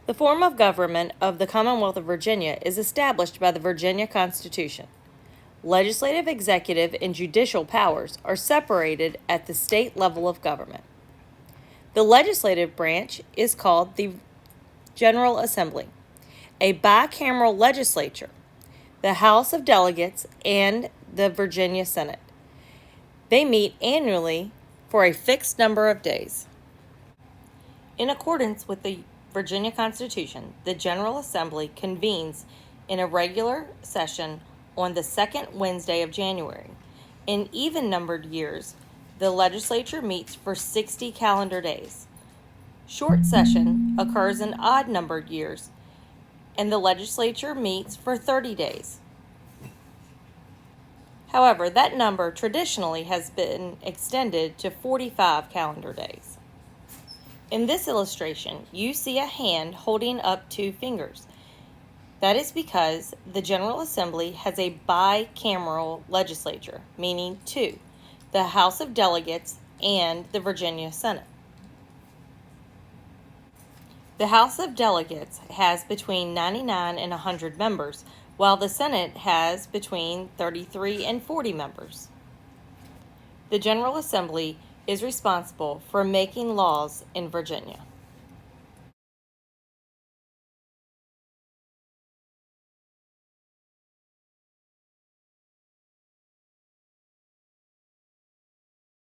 The form of government of the Commonwealth of Virginia is established by the Virginia Constitution. Legislative, executive, and judicial powers are separated at the state level of government. The legislative branch is called the General Assembly, a bicameral legislature, the House of Delegates, and the Virginia Senate. They meet annually for a fixed number of days. In accordance with the Virginia Constitution, the General Assembly convenes in a regular session on the second Wednesday of January. In even-numbered years, the legislature meets for 60 calendar days. Short session occurs in odd-numbered years, and the legislature meets for 30 days. However, that number traditionally has been extended to 45 calendar days. In this illustration, you see a hand holding up 2 fingers. That is because the General Assembly has a bicameral legislature, meaning 2, the House of Delegates and the Virginia Senate. The House of Delegates has between 99 and 100 members, while the Senate has between 33 and 40 members. The General Assembly is responsible for making laws in Virginia.